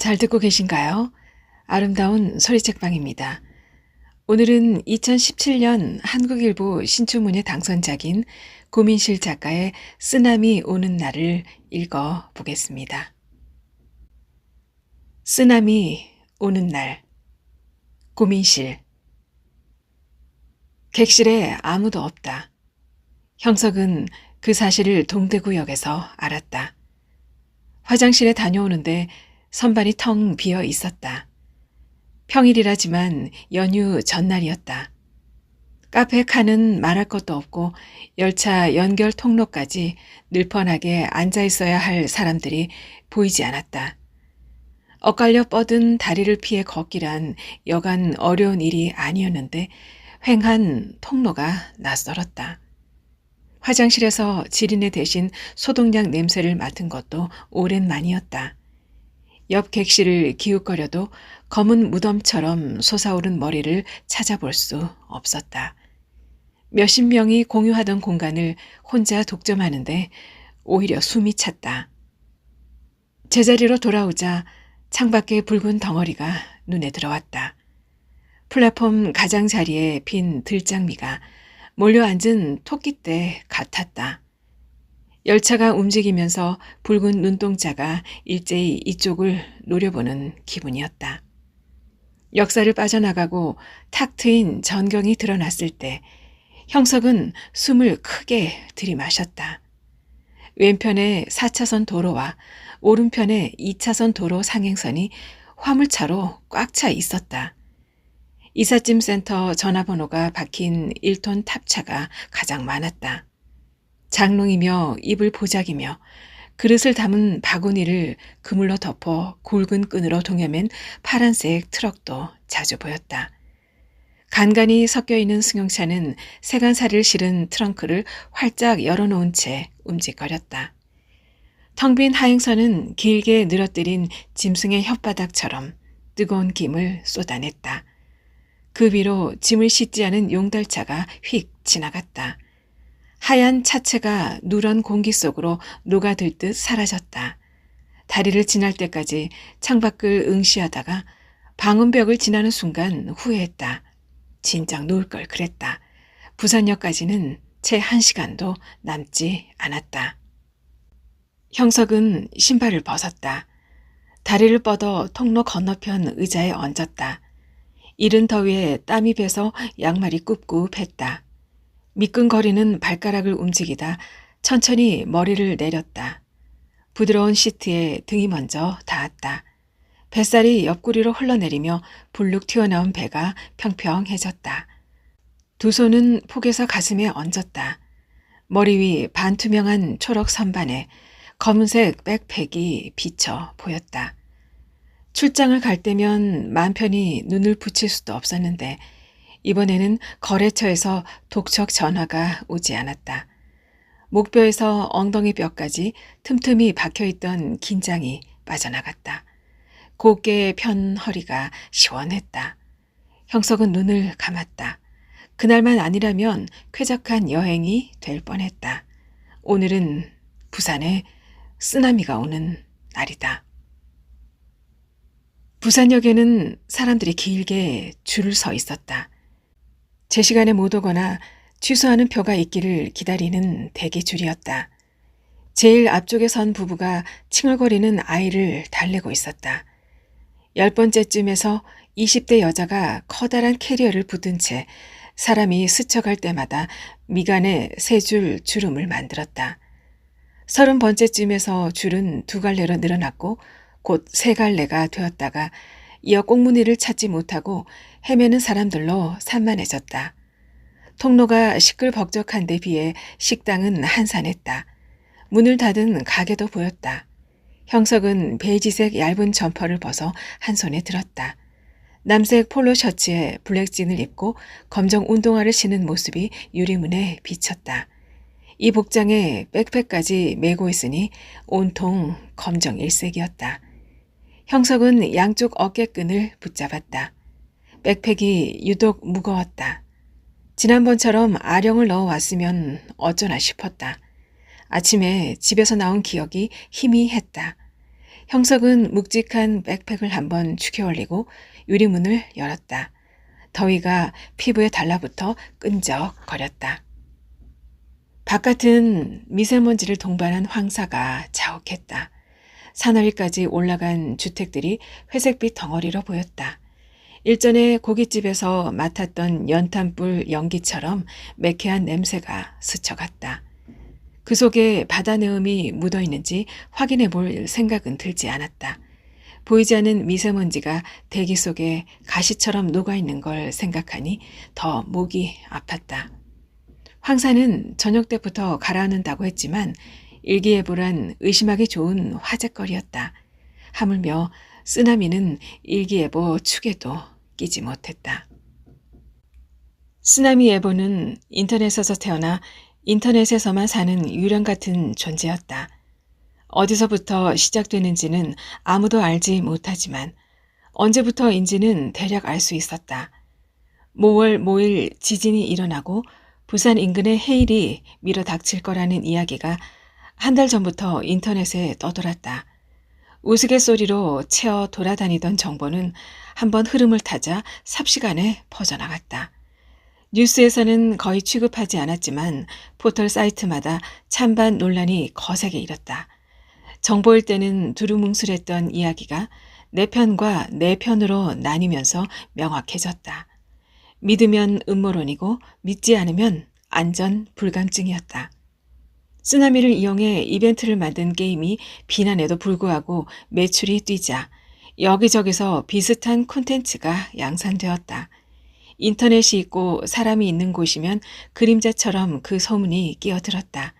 잘 듣고 계신가요? 아름다운 소리책방입니다. 오늘은 2017년 한국일보 신춘문예 당선작인 고민실 작가의 쓰나미 오는 날을 읽어보겠습니다. 쓰나미 오는 날. 고민실. 객실에 아무도 없다. 형석은 그 사실을 동대구역에서 알았다. 화장실에 다녀오는데 선반이 텅 비어 있었다. 평일이라지만 연휴 전날이었다. 카페 칸은 말할 것도 없고 열차 연결 통로까지 늘펀하게 앉아 있어야 할 사람들이 보이지 않았다. 엇갈려 뻗은 다리를 피해 걷기란 여간 어려운 일이 아니었는데 휑한 통로가 낯설었다. 화장실에서 지린내 대신 소독약 냄새를 맡은 것도 오랜만이었다. 옆 객실을 기웃거려도 검은 무덤처럼 솟아오른 머리를 찾아볼 수 없었다. 몇십 명이 공유하던 공간을 혼자 독점하는데 오히려 숨이 찼다. 제자리로 돌아오자 창밖의 붉은 덩어리가 눈에 들어왔다. 플랫폼 가장자리에 빈 들장미가 몰려앉은 토끼떼 같았다. 열차가 움직이면서 붉은 눈동자가 일제히 이쪽을 노려보는 기분이었다. 역사를 빠져나가고 탁 트인 전경이 드러났을 때 형석은 숨을 크게 들이마셨다. 왼편의 4차선 도로와 오른편의 2차선 도로 상행선이 화물차로 꽉 차 있었다. 이삿짐 센터 전화번호가 박힌 1톤 탑차가 가장 많았다. 장롱이며 이불 보자기며 그릇을 담은 바구니를 그물로 덮어 굵은 끈으로 동여맨 파란색 트럭도 자주 보였다. 간간히 섞여있는 승용차는 세간살이를 실은 트렁크를 활짝 열어놓은 채 움직거렸다. 텅 빈 하행선은 길게 늘어뜨린 짐승의 혓바닥처럼 뜨거운 김을 쏟아냈다. 그 위로 짐을 싣지 않은 용달차가 휙 지나갔다. 하얀 차체가 누런 공기 속으로 녹아들 듯 사라졌다. 다리를 지날 때까지 창밖을 응시하다가 방음벽을 지나는 순간 후회했다. 진작 놓을 걸 그랬다. 부산역까지는 채 1시간도 남지 않았다. 형석은 신발을 벗었다. 다리를 뻗어 통로 건너편 의자에 얹었다. 이른 더위에 땀이 배서 양말이 꿉꿉했다. 미끈거리는 발가락을 움직이다 천천히 머리를 내렸다. 부드러운 시트에 등이 먼저 닿았다. 뱃살이 옆구리로 흘러내리며 불룩 튀어나온 배가 평평해졌다. 두 손은 폭에서 가슴에 얹었다. 머리 위 반투명한 초록 선반에 검은색 백팩이 비쳐 보였다. 출장을 갈 때면 맘 편히 눈을 붙일 수도 없었는데 이번에는 거래처에서 독촉 전화가 오지 않았다. 목뼈에서 엉덩이 뼈까지 틈틈이 박혀있던 긴장이 빠져나갔다. 곱게 편 허리가 시원했다. 형석은 눈을 감았다. 그날만 아니라면 쾌적한 여행이 될 뻔했다. 오늘은 부산에 쓰나미가 오는 날이다. 부산역에는 사람들이 길게 줄을 서 있었다. 제 시간에 못 오거나 취소하는 표가 있기를 기다리는 대기줄이었다. 제일 앞쪽에 선 부부가 칭얼거리는 아이를 달래고 있었다. 10번째쯤에서 20대 여자가 커다란 캐리어를 붙은 채 사람이 스쳐갈 때마다 미간에 3줄 주름을 만들었다. 30번째쯤에서 줄은 2갈래로 늘어났고 곧 3갈래가 되었다가 이어 꽁무니를 찾지 못하고 헤매는 사람들로 산만해졌다. 통로가 시끌벅적한 데 비해 식당은 한산했다. 문을 닫은 가게도 보였다. 형석은 베이지색 얇은 점퍼를 벗어 한 손에 들었다. 남색 폴로 셔츠에 블랙진을 입고 검정 운동화를 신은 모습이 유리문에 비쳤다. 이 복장에 백팩까지 메고 있으니 온통 검정 일색이었다. 형석은 양쪽 어깨끈을 붙잡았다. 백팩이 유독 무거웠다. 지난번처럼 아령을 넣어왔으면 어쩌나 싶었다. 아침에 집에서 나온 기억이 희미했다. 형석은 묵직한 백팩을 한번 축여 올리고 유리문을 열었다. 더위가 피부에 달라붙어 끈적거렸다. 바깥은 미세먼지를 동반한 황사가 자욱했다. 산허리까지 올라간 주택들이 회색빛 덩어리로 보였다. 일전에 고깃집에서 맡았던 연탄불 연기처럼 매캐한 냄새가 스쳐갔다. 그 속에 바다 내음이 묻어있는지 확인해 볼 생각은 들지 않았다. 보이지 않는 미세먼지가 대기 속에 가시처럼 녹아있는 걸 생각하니 더 목이 아팠다. 황사는 저녁 때부터 가라앉는다고 했지만 일기예보란 의심하기 좋은 화제거리였다. 하물며 쓰나미는 일기예보 축에도 끼지 못했다. 쓰나미 예보는 인터넷에서 태어나 인터넷에서만 사는 유령 같은 존재였다. 어디서부터 시작되는지는 아무도 알지 못하지만 언제부터인지는 대략 알 수 있었다. 모월 모일 지진이 일어나고 부산 인근의 해일이 밀어닥칠 거라는 이야기가 한 달 전부터 인터넷에 떠돌았다. 우스갯소리로 채어 돌아다니던 정보는 한번 흐름을 타자 삽시간에 퍼져나갔다. 뉴스에서는 거의 취급하지 않았지만 포털 사이트마다 찬반 논란이 거세게 일었다. 정보일 때는 두루뭉술했던 이야기가 내 편과 내 편으로 나뉘면서 명확해졌다. 믿으면 음모론이고 믿지 않으면 안전 불감증이었다. 쓰나미를 이용해 이벤트를 만든 게임이 비난에도 불구하고 매출이 뛰자 여기저기서 비슷한 콘텐츠가 양산되었다. 인터넷이 있고 사람이 있는 곳이면 그림자처럼 그 소문이 끼어들었다.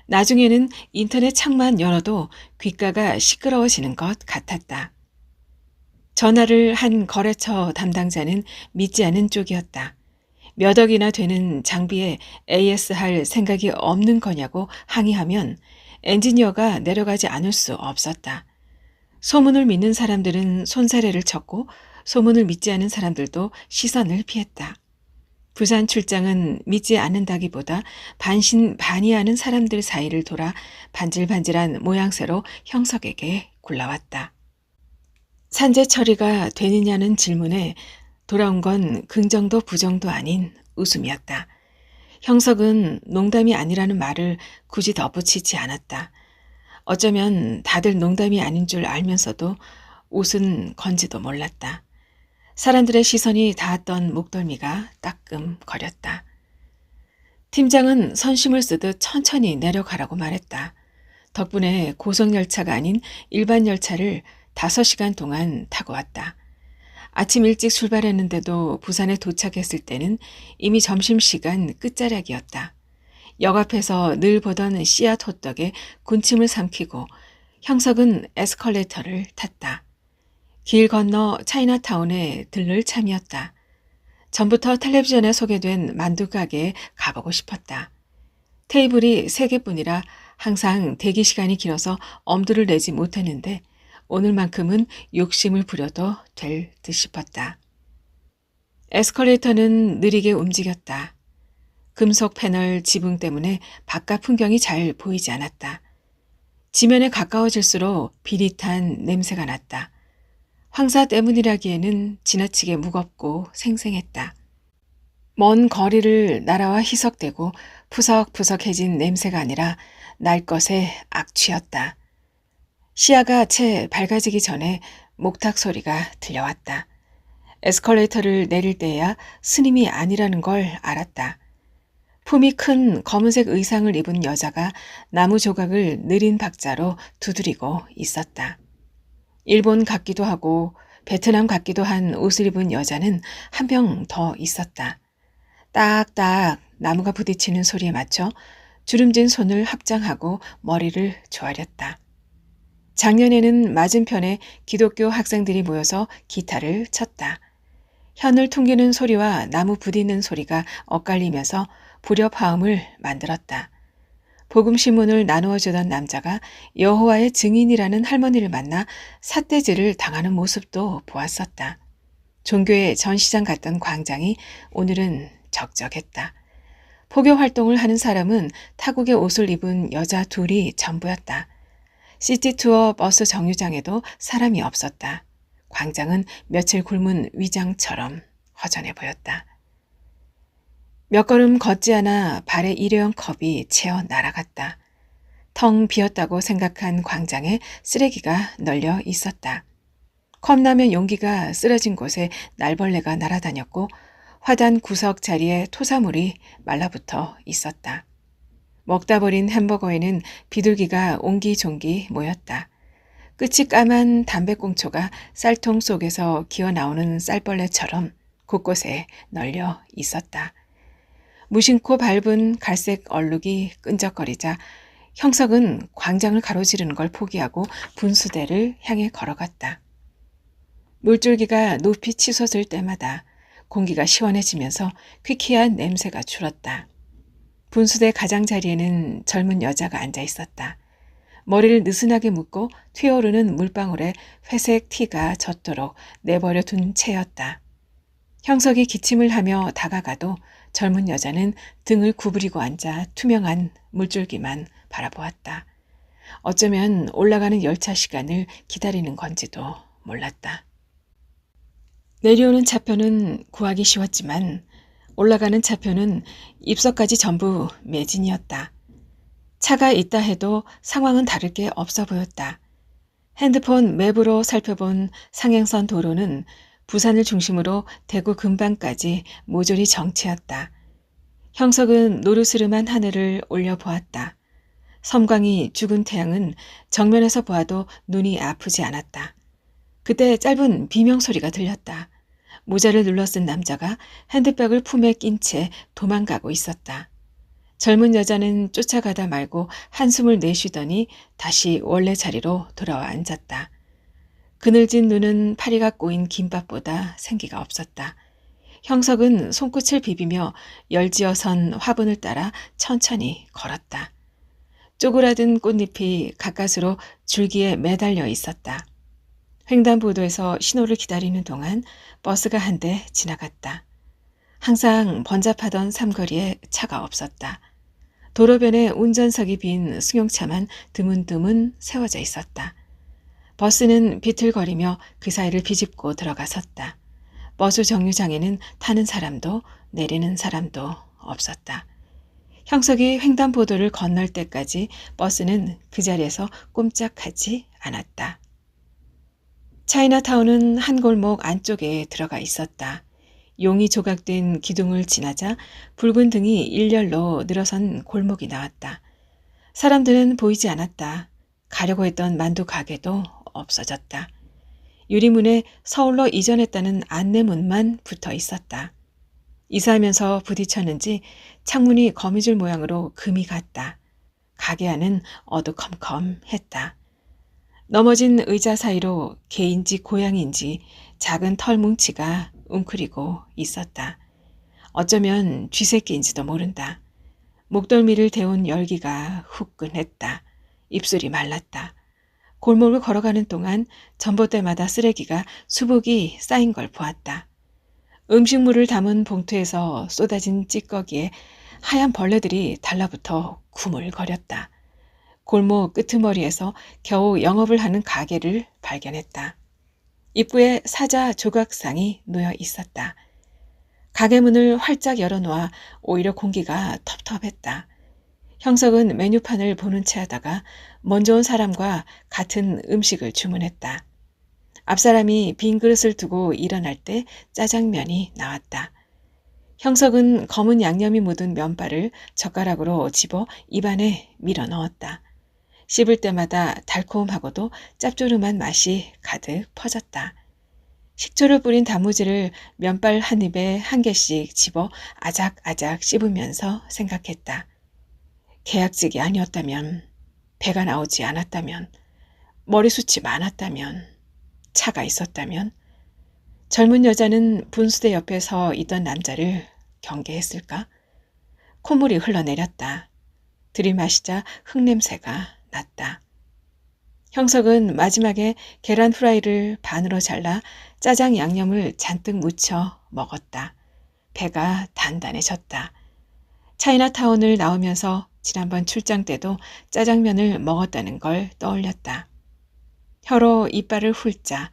나중에는 인터넷 창만 열어도 귓가가 시끄러워지는 것 같았다. 전화를 한 거래처 담당자는 믿지 않은 쪽이었다. 몇 억이나 되는 장비에 AS 할 생각이 없는 거냐고 항의하면 엔지니어가 내려가지 않을 수 없었다. 소문을 믿는 사람들은 손사래를 쳤고 소문을 믿지 않은 사람들도 시선을 피했다. 부산 출장은 믿지 않는다기보다 반신반의하는 사람들 사이를 돌아 반질반질한 모양새로 형석에게 굴러왔다. 산재 처리가 되느냐는 질문에 돌아온 건 긍정도 부정도 아닌 웃음이었다. 형석은 농담이 아니라는 말을 굳이 덧붙이지 않았다. 어쩌면 다들 농담이 아닌 줄 알면서도 웃은 건지도 몰랐다. 사람들의 시선이 닿았던 목덜미가 따끔거렸다. 팀장은 선심을 쓰듯 천천히 내려가라고 말했다. 덕분에 고속열차가 아닌 일반 열차를 5시간 동안 타고 왔다. 아침 일찍 출발했는데도 부산에 도착했을 때는 이미 점심시간 끝자락이었다. 역 앞에서 늘 보던 씨앗 호떡에 군침을 삼키고 형석은 에스컬레이터를 탔다. 길 건너 차이나타운에 들를 참이었다. 전부터 텔레비전에 소개된 만두 가게에 가보고 싶었다. 테이블이 3개뿐이라 항상 대기 시간이 길어서 엄두를 내지 못했는데 오늘만큼은 욕심을 부려도 될 듯 싶었다. 에스컬레이터는 느리게 움직였다. 금속 패널 지붕 때문에 바깥 풍경이 잘 보이지 않았다. 지면에 가까워질수록 비릿한 냄새가 났다. 황사 때문이라기에는 지나치게 무겁고 생생했다. 먼 거리를 날아와 희석되고 푸석푸석해진 냄새가 아니라 날 것의 악취였다. 시야가 채 밝아지기 전에 목탁 소리가 들려왔다. 에스컬레이터를 내릴 때야 스님이 아니라는 걸 알았다. 품이 큰 검은색 의상을 입은 여자가 나무 조각을 느린 박자로 두드리고 있었다. 일본 같기도 하고 베트남 같기도 한 옷을 입은 여자는 한 명 더 있었다. 딱딱 나무가 부딪히는 소리에 맞춰 주름진 손을 합장하고 머리를 조아렸다. 작년에는 맞은편에 기독교 학생들이 모여서 기타를 쳤다. 현을 퉁기는 소리와 나무 부딪는 소리가 엇갈리면서 불협화음을 만들었다. 복음신문을 나누어 주던 남자가 여호와의 증인이라는 할머니를 만나 삿대질을 당하는 모습도 보았었다. 종교의 전시장 같던 광장이 오늘은 적적했다. 포교 활동을 하는 사람은 타국의 옷을 입은 여자 둘이 전부였다. 시티투어 버스 정류장에도 사람이 없었다. 광장은 며칠 굶은 위장처럼 허전해 보였다. 몇 걸음 걷지 않아 발에 일회용 컵이 채어 날아갔다. 텅 비었다고 생각한 광장에 쓰레기가 널려 있었다. 컵라면 용기가 쓰러진 곳에 날벌레가 날아다녔고 화단 구석 자리에 토사물이 말라붙어 있었다. 먹다 버린 햄버거에는 비둘기가 옹기종기 모였다. 끝이 까만 담배꽁초가 쌀통 속에서 기어나오는 쌀벌레처럼 곳곳에 널려 있었다. 무심코 밟은 갈색 얼룩이 끈적거리자 형석은 광장을 가로지르는 걸 포기하고 분수대를 향해 걸어갔다. 물줄기가 높이 치솟을 때마다 공기가 시원해지면서 퀴퀴한 냄새가 줄었다. 분수대 가장자리에는 젊은 여자가 앉아 있었다. 머리를 느슨하게 묶고 튀어오르는 물방울에 회색 티가 젖도록 내버려 둔 채였다. 형석이 기침을 하며 다가가도 젊은 여자는 등을 구부리고 앉아 투명한 물줄기만 바라보았다. 어쩌면 올라가는 열차 시간을 기다리는 건지도 몰랐다. 내려오는 차표는 구하기 쉬웠지만 올라가는 차표는 입석까지 전부 매진이었다. 차가 있다 해도 상황은 다를 게 없어 보였다. 핸드폰 맵으로 살펴본 상행선 도로는 부산을 중심으로 대구 근방까지 모조리 정체였다. 형석은 노르스름한 하늘을 올려보았다. 섬광이 죽은 태양은 정면에서 보아도 눈이 아프지 않았다. 그때 짧은 비명소리가 들렸다. 모자를 눌러쓴 남자가 핸드백을 품에 낀 채 도망가고 있었다. 젊은 여자는 쫓아가다 말고 한숨을 내쉬더니 다시 원래 자리로 돌아와 앉았다. 그늘진 눈은 파리가 꼬인 김밥보다 생기가 없었다. 형석은 손끝을 비비며 열지어선 화분을 따라 천천히 걸었다. 쪼그라든 꽃잎이 가까스로 줄기에 매달려 있었다. 횡단보도에서 신호를 기다리는 동안 버스가 한 대 지나갔다. 항상 번잡하던 삼거리에 차가 없었다. 도로변에 운전석이 빈 승용차만 드문드문 세워져 있었다. 버스는 비틀거리며 그 사이를 비집고 들어가섰다. 버스 정류장에는 타는 사람도 내리는 사람도 없었다. 형석이 횡단보도를 건널 때까지 버스는 그 자리에서 꼼짝하지 않았다. 차이나타운은 한 골목 안쪽에 들어가 있었다. 용이 조각된 기둥을 지나자 붉은 등이 일렬로 늘어선 골목이 나왔다. 사람들은 보이지 않았다. 가려고 했던 만두 가게도 없어졌다. 유리문에 서울로 이전했다는 안내문만 붙어 있었다. 이사하면서 부딪혔는지 창문이 거미줄 모양으로 금이 갔다. 가게 안은 어두컴컴했다. 넘어진 의자 사이로 개인지 고양인지 작은 털 뭉치가 웅크리고 있었다. 어쩌면 쥐새끼인지도 모른다. 목덜미를 데운 열기가 후끈했다. 입술이 말랐다. 골목을 걸어가는 동안 전봇대마다 쓰레기가 수북이 쌓인 걸 보았다. 음식물을 담은 봉투에서 쏟아진 찌꺼기에 하얀 벌레들이 달라붙어 구물거렸다. 골목 끄트머리에서 겨우 영업을 하는 가게를 발견했다. 입구에 사자 조각상이 놓여 있었다. 가게 문을 활짝 열어놓아 오히려 공기가 텁텁했다. 형석은 메뉴판을 보는 채 하다가 먼저 온 사람과 같은 음식을 주문했다. 앞사람이 빈 그릇을 두고 일어날 때 짜장면이 나왔다. 형석은 검은 양념이 묻은 면발을 젓가락으로 집어 입안에 밀어 넣었다. 씹을 때마다 달콤하고도 짭조름한 맛이 가득 퍼졌다. 식초를 뿌린 단무지를 면발 한 입에 한 개씩 집어 아작아작 씹으면서 생각했다. 계약직이 아니었다면, 배가 나오지 않았다면, 머리숱이 많았다면, 차가 있었다면, 젊은 여자는 분수대 옆에 서 있던 남자를 경계했을까? 콧물이 흘러내렸다. 들이마시자 흙냄새가 났다. 형석은 마지막에 계란 후라이를 반으로 잘라 짜장 양념을 잔뜩 묻혀 먹었다. 배가 단단해졌다. 차이나타운을 나오면서 지난번 출장 때도 짜장면을 먹었다는 걸 떠올렸다. 혀로 이빨을 훑자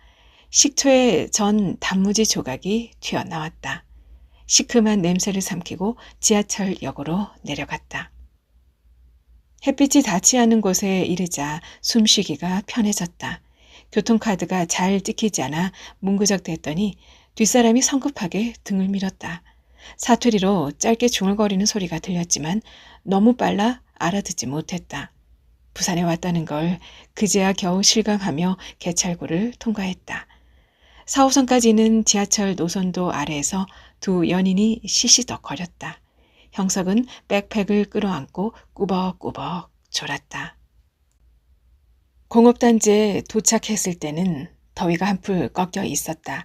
식초에 전 단무지 조각이 튀어나왔다. 시큼한 냄새를 삼키고 지하철역으로 내려갔다. 햇빛이 닿지 않는 곳에 이르자 숨쉬기가 편해졌다. 교통카드가 잘 찍히지 않아 문구적댔더니 뒷사람이 성급하게 등을 밀었다. 사투리로 짧게 중얼거리는 소리가 들렸지만 너무 빨라 알아듣지 못했다. 부산에 왔다는 걸 그제야 겨우 실감하며 개찰구를 통과했다. 4호선까지는 지하철 노선도 아래에서 두 연인이 시시덕거렸다. 형석은 백팩을 끌어안고 꾸벅꾸벅 졸았다. 공업단지에 도착했을 때는 더위가 한풀 꺾여 있었다.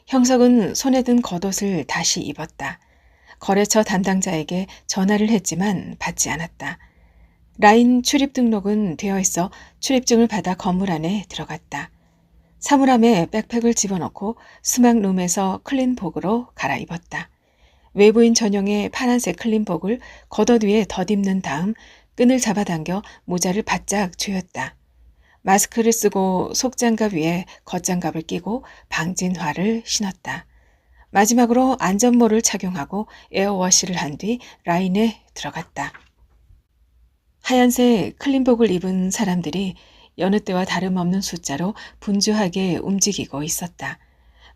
형석은 손에 든 겉옷을 다시 입었다. 거래처 담당자에게 전화를 했지만 받지 않았다. 라인 출입 등록은 되어 있어 출입증을 받아 건물 안에 들어갔다. 사물함에 백팩을 집어넣고 스막룸에서 클린복으로 갈아입었다. 외부인 전용의 파란색 클린복을 겉옷 위에 덧입는 다음 끈을 잡아당겨 모자를 바짝 조였다. 마스크를 쓰고 속장갑 위에 겉장갑을 끼고 방진화를 신었다. 마지막으로 안전모를 착용하고 에어워시를 한 뒤 라인에 들어갔다. 하얀색 클린복을 입은 사람들이 여느 때와 다름없는 숫자로 분주하게 움직이고 있었다.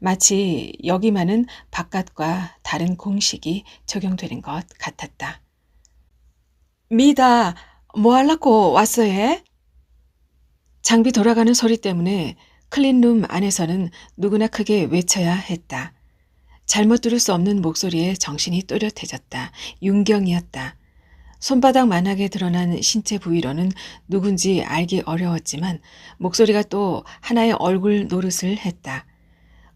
마치 여기만은 바깥과 다른 공식이 적용되는 것 같았다. 미다, 뭐 하려고 왔어요? 장비 돌아가는 소리 때문에 클린룸 안에서는 누구나 크게 외쳐야 했다. 잘못 들을 수 없는 목소리에 정신이 또렷해졌다. 윤경이었다. 손바닥만하게 드러난 신체 부위로는 누군지 알기 어려웠지만 목소리가 또 하나의 얼굴 노릇을 했다.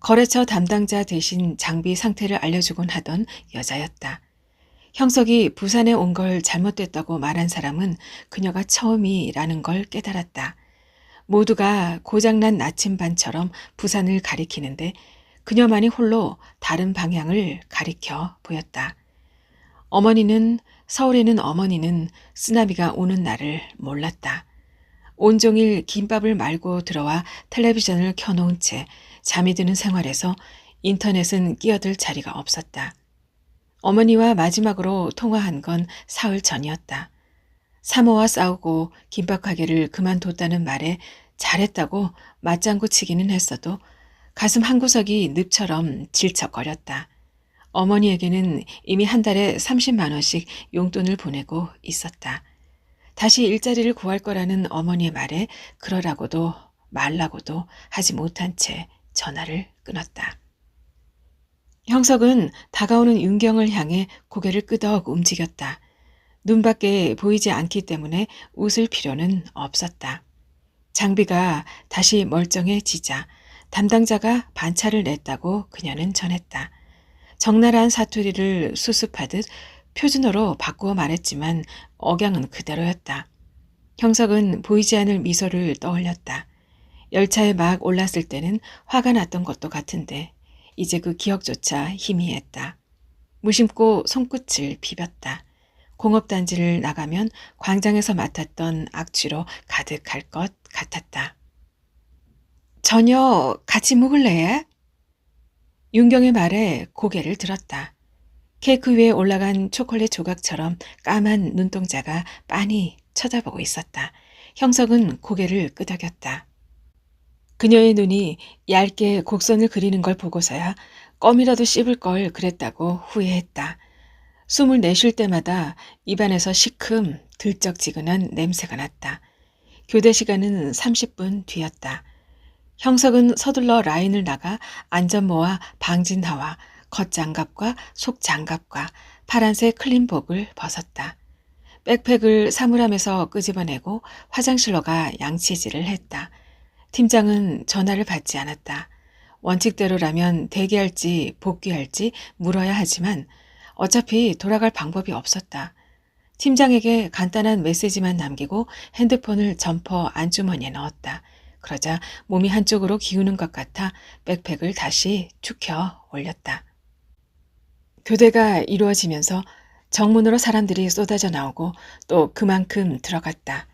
거래처 담당자 대신 장비 상태를 알려주곤 하던 여자였다. 형석이 부산에 온 걸 잘못됐다고 말한 사람은 그녀가 처음이라는 걸 깨달았다. 모두가 고장난 나침반처럼 부산을 가리키는데 그녀만이 홀로 다른 방향을 가리켜 보였다. 서울에는 어머니는 쓰나미가 오는 날을 몰랐다. 온종일 김밥을 말고 들어와 텔레비전을 켜놓은 채 잠이 드는 생활에서 인터넷은 끼어들 자리가 없었다. 어머니와 마지막으로 통화한 건 사흘 전이었다. 사모와 싸우고 김밥 가게를 그만뒀다는 말에 잘했다고 맞장구 치기는 했어도 가슴 한구석이 늪처럼 질척거렸다. 어머니에게는 이미 한 달에 30만 원씩 용돈을 보내고 있었다. 다시 일자리를 구할 거라는 어머니의 말에 그러라고도 말라고도 하지 못한 채 전화를 끊었다. 형석은 다가오는 윤경을 향해 고개를 끄덕 움직였다. 눈밖에 보이지 않기 때문에 웃을 필요는 없었다. 장비가 다시 멀쩡해지자 담당자가 반차를 냈다고 그녀는 전했다. 적나라한 사투리를 수습하듯 표준어로 바꾸어 말했지만 억양은 그대로였다. 형석은 보이지 않을 미소를 떠올렸다. 열차에 막 올랐을 때는 화가 났던 것도 같은데 이제 그 기억조차 희미했다. 무심코 손끝을 비볐다. 공업단지를 나가면 광장에서 맡았던 악취로 가득할 것 같았다. 저녁 같이 먹을래? 윤경의 말에 고개를 들었다. 케이크 위에 올라간 초콜릿 조각처럼 까만 눈동자가 빤히 쳐다보고 있었다. 형석은 고개를 끄덕였다. 그녀의 눈이 얇게 곡선을 그리는 걸 보고서야 껌이라도 씹을 걸 그랬다고 후회했다. 숨을 내쉴 때마다 입안에서 시큼 들쩍지근한 냄새가 났다. 교대 시간은 30분 뒤였다. 형석은 서둘러 라인을 나가 안전모와 방진화와 겉장갑과 속장갑과 파란색 클린복을 벗었다. 백팩을 사물함에서 끄집어내고 화장실로 가 양치질을 했다. 팀장은 전화를 받지 않았다. 원칙대로라면 대기할지 복귀할지 물어야 하지만 어차피 돌아갈 방법이 없었다. 팀장에게 간단한 메시지만 남기고 핸드폰을 점퍼 안주머니에 넣었다. 그러자 몸이 한쪽으로 기우는 것 같아 백팩을 다시 축혀 올렸다. 교대가 이루어지면서 정문으로 사람들이 쏟아져 나오고 또 그만큼 들어갔다.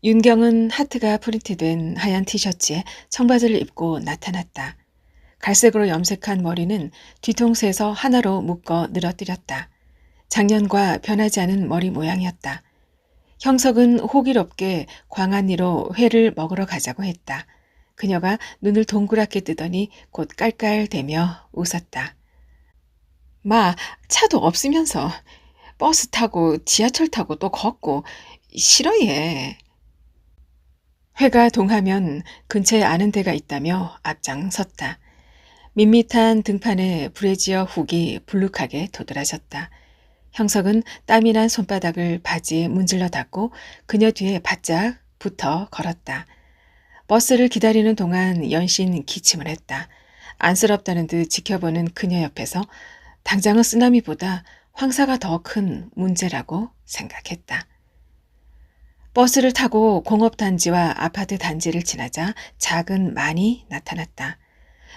윤경은 하트가 프린트된 하얀 티셔츠에 청바지를 입고 나타났다. 갈색으로 염색한 머리는 뒤통수에서 하나로 묶어 늘어뜨렸다. 작년과 변하지 않은 머리 모양이었다. 형석은 호기롭게 광안리로 회를 먹으러 가자고 했다. 그녀가 눈을 동그랗게 뜨더니 곧 깔깔대며 웃었다. 마, 차도 없으면서 버스 타고 지하철 타고 또 걷고 싫어 얘. 회가 동하면 근처에 아는 데가 있다며 앞장섰다. 밋밋한 등판에 불에 지어 훅이 불룩하게 도드라졌다. 형석은 땀이 난 손바닥을 바지에 문질러 닫고 그녀 뒤에 바짝 붙어 걸었다. 버스를 기다리는 동안 연신 기침을 했다. 안쓰럽다는 듯 지켜보는 그녀 옆에서 당장은 쓰나미보다 황사가 더 큰 문제라고 생각했다. 버스를 타고 공업단지와 아파트 단지를 지나자 작은 만이 나타났다.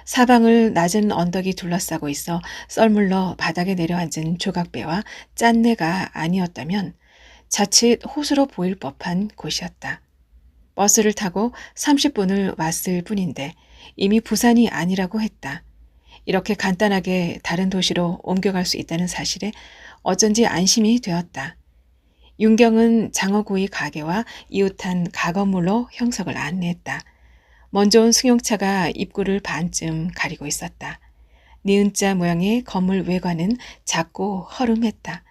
사방을 낮은 언덕이 둘러싸고 있어 썰물러 바닥에 내려앉은 조각배와 짠내가 아니었다면 자칫 호수로 보일 법한 곳이었다. 버스를 타고 30분을 왔을 뿐인데 이미 부산이 아니라고 했다. 이렇게 간단하게 다른 도시로 옮겨갈 수 있다는 사실에 어쩐지 안심이 되었다. 윤경은 장어구이 가게와 이웃한 가건물로 형석을 안내했다. 먼저 온 승용차가 입구를 반쯤 가리고 있었다. 니은자 모양의 건물 외관은 작고 허름했다.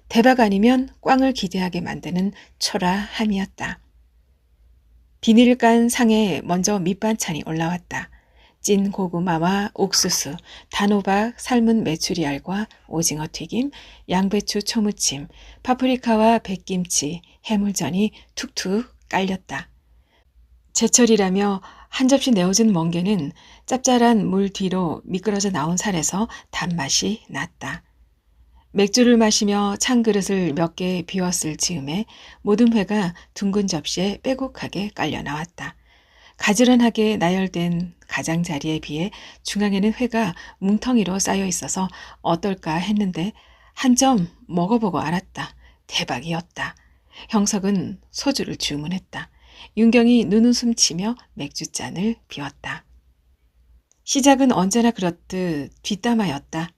대박 아니면 꽝을 기대하게 만드는 초라함이었다. 비닐을 깐 상에 먼저 밑반찬이 올라왔다. 찐 고구마와 옥수수, 단호박, 삶은 메추리알과 오징어 튀김, 양배추 초무침, 파프리카와 백김치, 해물전이 툭툭 깔렸다. 제철이라며 한 접시 내어준 멍게는 짭짤한 물 뒤로 미끄러져 나온 살에서 단맛이 났다. 맥주를 마시며 찬 그릇을 몇 개 비웠을 즈음에 모든 회가 둥근 접시에 빼곡하게 깔려 나왔다. 가지런하게 나열된 가장자리에 비해 중앙에는 회가 뭉텅이로 쌓여 있어서 어떨까 했는데 한 점 먹어보고 알았다. 대박이었다. 형석은 소주를 주문했다. 윤경이 눈웃음 치며 맥주잔을 비웠다. 시작은 언제나 그렇듯 뒷담화였다.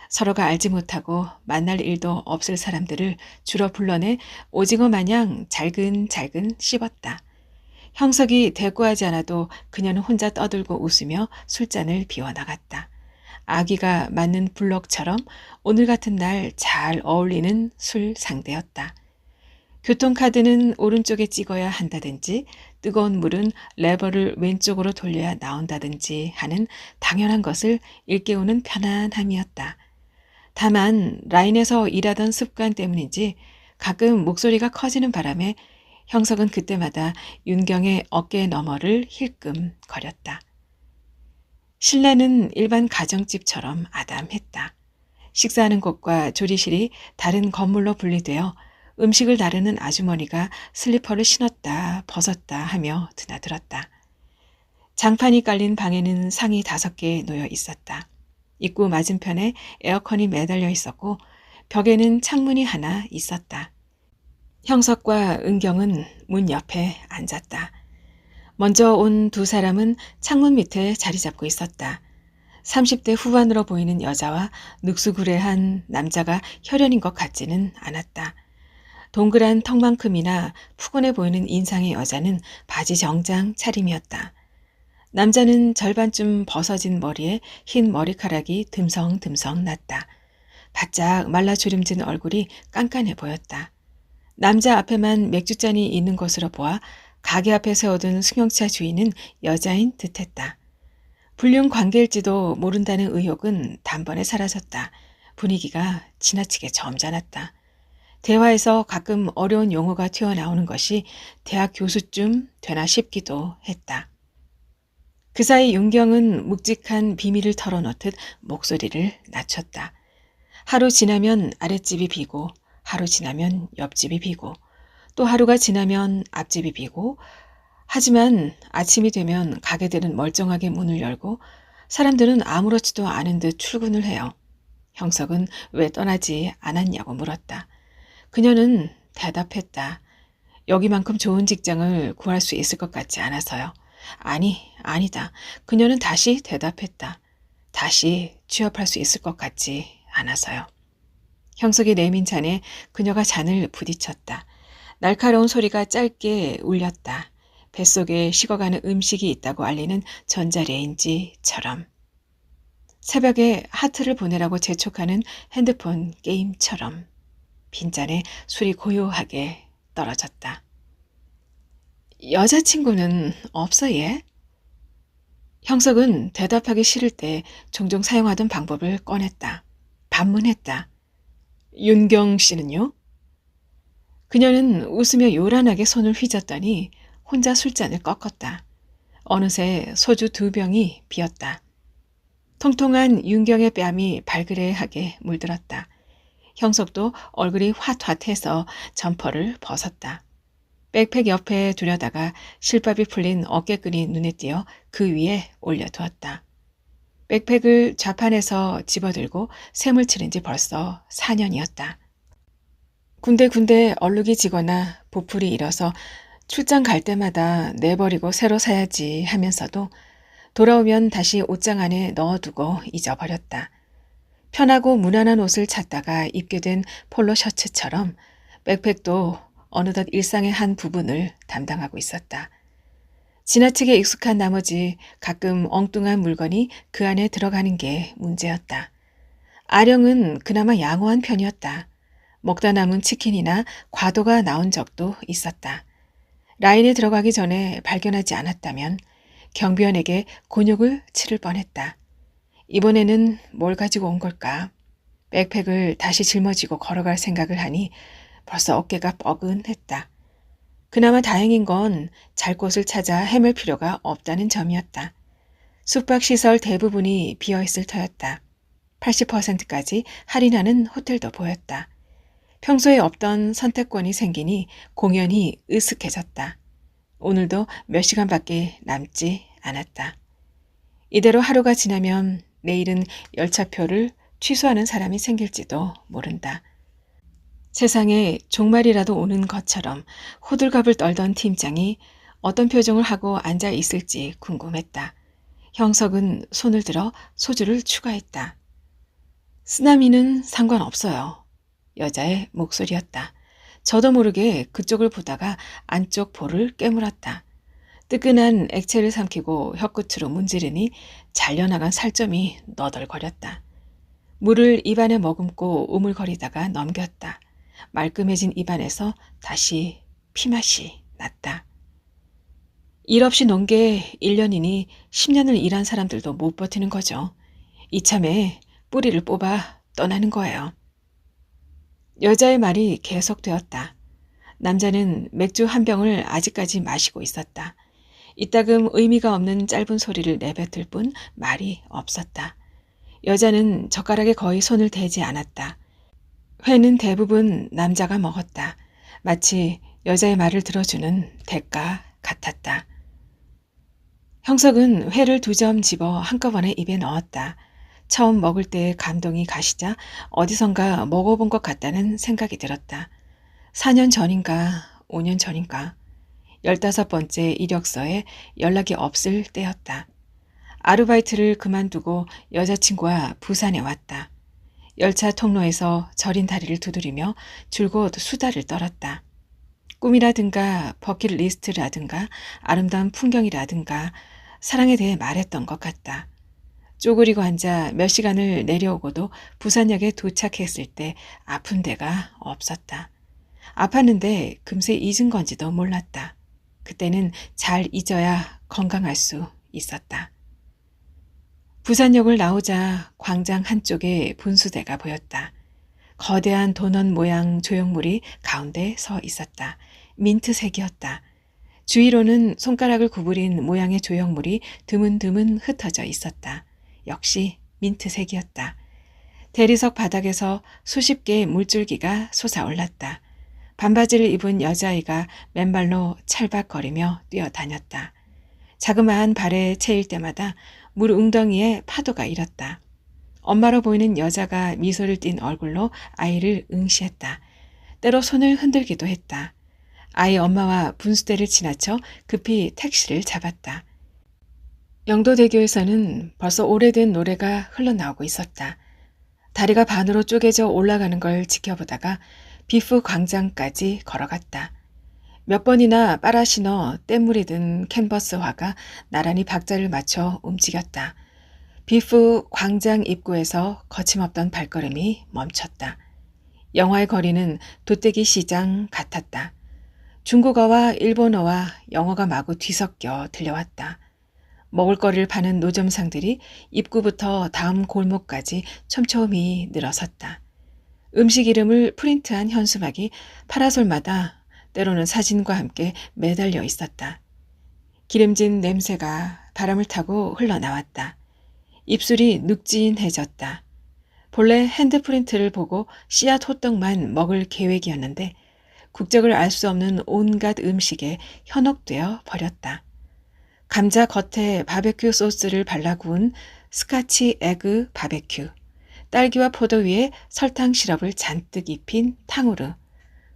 서로가 알지 못하고 만날 일도 없을 사람들을 주로 불러내 오징어 마냥 잘근잘근 씹었다. 형석이 대꾸하지 않아도 그녀는 혼자 떠들고 웃으며 술잔을 비워나갔다. 아기가 맞는 블럭처럼 오늘 같은 날 잘 어울리는 술 상대였다. 교통카드는 오른쪽에 찍어야 한다든지 뜨거운 물은 레버를 왼쪽으로 돌려야 나온다든지 하는 당연한 것을 일깨우는 편안함이었다. 다만 라인에서 일하던 습관 때문인지 가끔 목소리가 커지는 바람에 형석은 그때마다 윤경의 어깨 너머를 힐끔거렸다. 실내는 일반 가정집처럼 아담했다. 식사하는 곳과 조리실이 다른 건물로 분리되어 음식을 나르는 아주머니가 슬리퍼를 신었다 벗었다 하며 드나들었다. 장판이 깔린 방에는 상이 5개 놓여 있었다. 입구 맞은편에 에어컨이 매달려 있었고 벽에는 창문이 하나 있었다. 형석과 은경은 문 옆에 앉았다. 먼저 온 두 사람은 창문 밑에 자리 잡고 있었다. 30대 후반으로 보이는 여자와 늑수구레한 남자가 혈연인 것 같지는 않았다. 동그란 턱만큼이나 푸근해 보이는 인상의 여자는 바지 정장 차림이었다. 남자는 절반쯤 벗어진 머리에 흰 머리카락이 듬성듬성 났다. 바짝 말라 주름진 얼굴이 깐깐해 보였다. 남자 앞에만 맥주잔이 있는 것으로 보아 가게 앞에 세워둔 승용차 주인은 여자인 듯했다. 불륜 관계일지도 모른다는 의혹은 단번에 사라졌다. 분위기가 지나치게 점잖았다. 대화에서 가끔 어려운 용어가 튀어나오는 것이 대학 교수쯤 되나 싶기도 했다. 그 사이 윤경은 묵직한 비밀을 털어놓듯 목소리를 낮췄다. 하루 지나면 아랫집이 비고 하루 지나면 옆집이 비고 또 하루가 지나면 앞집이 비고 하지만 아침이 되면 가게들은 멀쩡하게 문을 열고 사람들은 아무렇지도 않은 듯 출근을 해요. 형석은 왜 떠나지 않았냐고 물었다. 그녀는 대답했다. 여기만큼 좋은 직장을 구할 수 있을 것 같지 않아서요. 아니다. 그녀는 다시 대답했다. 다시 취업할 수 있을 것 같지 않아서요. 형석이 내민 잔에 그녀가 잔을 부딪혔다. 날카로운 소리가 짧게 울렸다. 뱃속에 식어가는 음식이 있다고 알리는 전자레인지처럼. 새벽에 하트를 보내라고 재촉하는 핸드폰 게임처럼. 빈잔에 술이 고요하게 떨어졌다. 여자친구는 없어 얘? 형석은 대답하기 싫을 때 종종 사용하던 방법을 꺼냈다. 반문했다. 윤경 씨는요? 그녀는 웃으며 요란하게 손을 휘젓더니 혼자 술잔을 꺾었다. 어느새 소주 2병이 비었다. 통통한 윤경의 뺨이 발그레하게 물들었다. 형석도 얼굴이 화텄해서 점퍼를 벗었다. 백팩 옆에 두려다가 실밥이 풀린 어깨끈이 눈에 띄어 그 위에 올려두었다. 백팩을 좌판에서 집어들고 샘을 치른 지 벌써 4년이었다. 군데군데 얼룩이 지거나 보풀이 일어서 출장 갈 때마다 내버리고 새로 사야지 하면서도 돌아오면 다시 옷장 안에 넣어두고 잊어버렸다. 편하고 무난한 옷을 찾다가 입게 된 폴로 셔츠처럼 백팩도 어느덧 일상의 한 부분을 담당하고 있었다. 지나치게 익숙한 나머지 가끔 엉뚱한 물건이 그 안에 들어가는 게 문제였다. 아령은 그나마 양호한 편이었다. 먹다 남은 치킨이나 과도가 나온 적도 있었다. 라인에 들어가기 전에 발견하지 않았다면 경비원에게 곤욕을 치를 뻔했다. 이번에는 뭘 가지고 온 걸까? 백팩을 다시 짊어지고 걸어갈 생각을 하니 벌써 어깨가 뻐근했다. 그나마 다행인 건 잘 곳을 찾아 헤맬 필요가 없다는 점이었다. 숙박시설 대부분이 비어있을 터였다. 80%까지 할인하는 호텔도 보였다. 평소에 없던 선택권이 생기니 공연히 으슥해졌다. 오늘도 몇 시간밖에 남지 않았다. 이대로 하루가 지나면 내일은 열차표를 취소하는 사람이 생길지도 모른다. 세상에 종말이라도 오는 것처럼 호들갑을 떨던 팀장이 어떤 표정을 하고 앉아 있을지 궁금했다. 형석은 손을 들어 소주를 추가했다. 쓰나미는 상관없어요. 여자의 목소리였다. 저도 모르게 그쪽을 보다가 안쪽 볼을 깨물었다. 뜨끈한 액체를 삼키고 혀끝으로 문지르니 잘려나간 살점이 너덜거렸다. 물을 입안에 머금고 우물거리다가 넘겼다. 말끔해진 입안에서 다시 피맛이 났다. 일 없이 논 게 1년이니 10년을 일한 사람들도 못 버티는 거죠. 이참에 뿌리를 뽑아 떠나는 거예요. 여자의 말이 계속되었다. 남자는 맥주 한 병을 아직까지 마시고 있었다. 이따금 의미가 없는 짧은 소리를 내뱉을 뿐 말이 없었다. 여자는 젓가락에 거의 손을 대지 않았다. 회는 대부분 남자가 먹었다. 마치 여자의 말을 들어주는 대가 같았다. 형석은 회를 2점 집어 한꺼번에 입에 넣었다. 처음 먹을 때의 감동이 가시자 어디선가 먹어본 것 같다는 생각이 들었다. 4년 전인가 5년 전인가 15번째 이력서에 연락이 없을 때였다. 아르바이트를 그만두고 여자친구와 부산에 왔다. 열차 통로에서 저린 다리를 두드리며 줄곧 수다를 떨었다. 꿈이라든가 버킷리스트라든가 아름다운 풍경이라든가 사랑에 대해 말했던 것 같다. 쪼그리고 앉아 몇 시간을 내려오고도 부산역에 도착했을 때 아픈 데가 없었다. 아팠는데 금세 잊은 건지도 몰랐다. 그때는 잘 잊어야 건강할 수 있었다. 부산역을 나오자 광장 한쪽에 분수대가 보였다. 거대한 도넛 모양 조형물이 가운데 서 있었다. 민트색이었다. 주위로는 손가락을 구부린 모양의 조형물이 드문드문 흩어져 있었다. 역시 민트색이었다. 대리석 바닥에서 수십 개의 물줄기가 솟아올랐다. 반바지를 입은 여자아이가 맨발로 찰박거리며 뛰어다녔다. 자그마한 발에 채일 때마다 물 웅덩이에 파도가 일었다. 엄마로 보이는 여자가 미소를 띤 얼굴로 아이를 응시했다. 때로 손을 흔들기도 했다. 아이 엄마와 분수대를 지나쳐 급히 택시를 잡았다. 영도대교에서는 벌써 오래된 노래가 흘러나오고 있었다. 다리가 반으로 쪼개져 올라가는 걸 지켜보다가 비프 광장까지 걸어갔다. 몇 번이나 빨아 신어 뗏물이 든 캔버스화가 나란히 박자를 맞춰 움직였다. 비프 광장 입구에서 거침없던 발걸음이 멈췄다. 영화의 거리는 돗대기 시장 같았다. 중국어와 일본어와 영어가 마구 뒤섞여 들려왔다. 먹을거리를 파는 노점상들이 입구부터 다음 골목까지 촘촘히 늘어섰다. 음식 이름을 프린트한 현수막이 파라솔마다 때로는 사진과 함께 매달려 있었다. 기름진 냄새가 바람을 타고 흘러나왔다. 입술이 눅진해졌다. 본래 핸드프린트를 보고 씨앗 호떡만 먹을 계획이었는데 국적을 알 수 없는 온갖 음식에 현혹되어 버렸다. 감자 겉에 바베큐 소스를 발라 구운 스카치 에그 바베큐, 딸기와 포도 위에 설탕 시럽을 잔뜩 입힌 탕후루,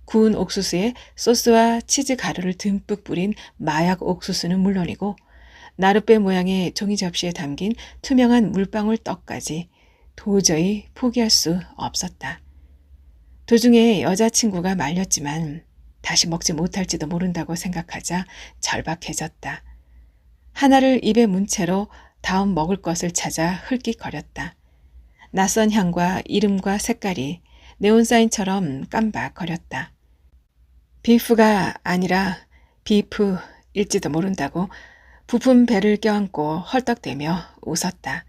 구운 옥수수에 소스와 치즈 가루를 듬뿍 뿌린 마약 옥수수는 물론이고 나룻배 모양의 종이 접시에 담긴 투명한 물방울 떡까지 도저히 포기할 수 없었다. 도중에 여자친구가 말렸지만 다시 먹지 못할지도 모른다고 생각하자 절박해졌다. 하나를 입에 문 채로 다음 먹을 것을 찾아 흘낏거렸다. 낯선 향과 이름과 색깔이 네온사인처럼 깜박거렸다. 비프가 아니라 비프일지도 모른다고 부푼 배를 껴안고 헐떡대며 웃었다.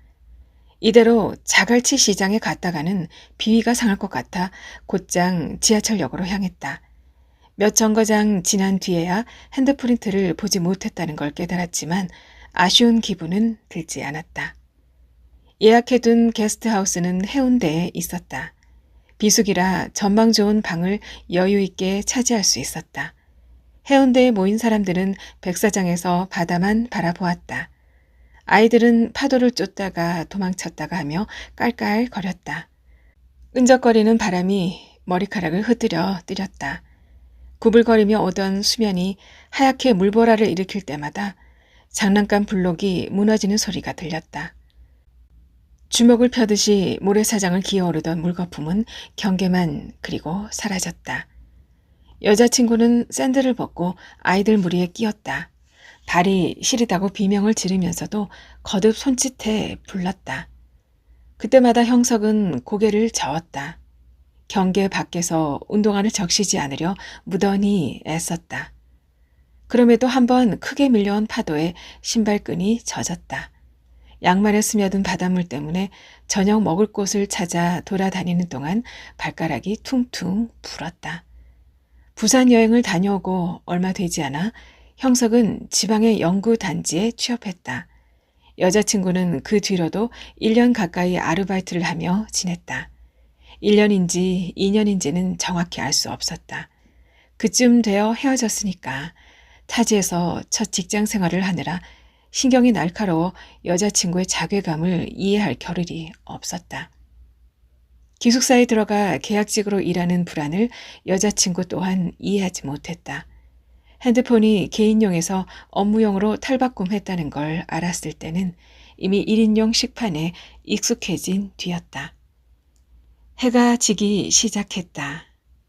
이대로 자갈치 시장에 갔다가는 비위가 상할 것 같아 곧장 지하철역으로 향했다. 몇 정거장 지난 뒤에야 핸드프린트를 보지 못했다는 걸 깨달았지만 아쉬운 기분은 들지 않았다. 예약해둔 게스트하우스는 해운대에 있었다. 비수기라 전망 좋은 방을 여유 있게 차지할 수 있었다. 해운대에 모인 사람들은 백사장에서 바다만 바라보았다. 아이들은 파도를 쫓다가 도망쳤다가 하며 깔깔거렸다. 끈적거리는 바람이 머리카락을 흩뜨려 뜨렸다. 구불거리며 오던 수면이 하얗게 물보라를 일으킬 때마다 장난감 블록이 무너지는 소리가 들렸다. 주먹을 펴듯이 모래사장을 기어오르던 물거품은 경계만 그리고 사라졌다. 여자친구는 샌들을 벗고 아이들 무리에 끼었다. 발이 시리다고 비명을 지르면서도 거듭 손짓해 불렀다. 그때마다 형석은 고개를 저었다. 경계 밖에서 운동화를 적시지 않으려 무던히 애썼다. 그럼에도 한번 크게 밀려온 파도에 신발끈이 젖었다. 양말에 스며든 바닷물 때문에 저녁 먹을 곳을 찾아 돌아다니는 동안 발가락이 퉁퉁 불었다. 부산 여행을 다녀오고 얼마 되지 않아 형석은 지방의 연구단지에 취업했다. 여자친구는 그 뒤로도 1년 가까이 아르바이트를 하며 지냈다. 1년인지 2년인지는 정확히 알 수 없었다. 그쯤 되어 헤어졌으니까 타지에서 첫 직장 생활을 하느라 신경이 날카로워 여자친구의 자괴감을 이해할 겨를이 없었다. 기숙사에 들어가 계약직으로 일하는 불안을 여자친구 또한 이해하지 못했다. 핸드폰이 개인용에서 업무용으로 탈바꿈했다는 걸 알았을 때는 이미 1인용 식판에 익숙해진 뒤였다. 해가 지기 시작했다.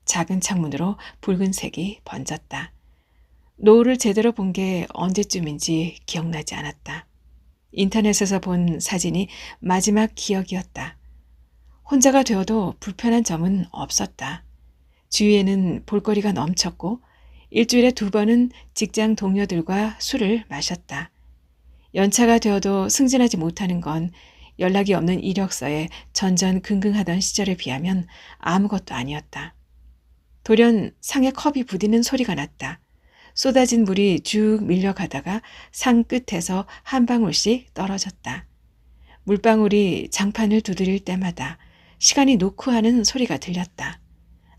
작은 창문으로 붉은색이 번졌다. 노을을 제대로 본 게 언제쯤인지 기억나지 않았다. 인터넷에서 본 사진이 마지막 기억이었다. 혼자가 되어도 불편한 점은 없었다. 주위에는 볼거리가 넘쳤고 일주일에 2번은 직장 동료들과 술을 마셨다. 연차가 되어도 승진하지 못하는 건 연락이 없는 이력서에 전전긍긍하던 시절에 비하면 아무것도 아니었다. 돌연 상에 컵이 부딪는 소리가 났다. 쏟아진 물이 쭉 밀려가다가 상 끝에서 한 방울씩 떨어졌다. 물방울이 장판을 두드릴 때마다 시간이 노크하는 소리가 들렸다.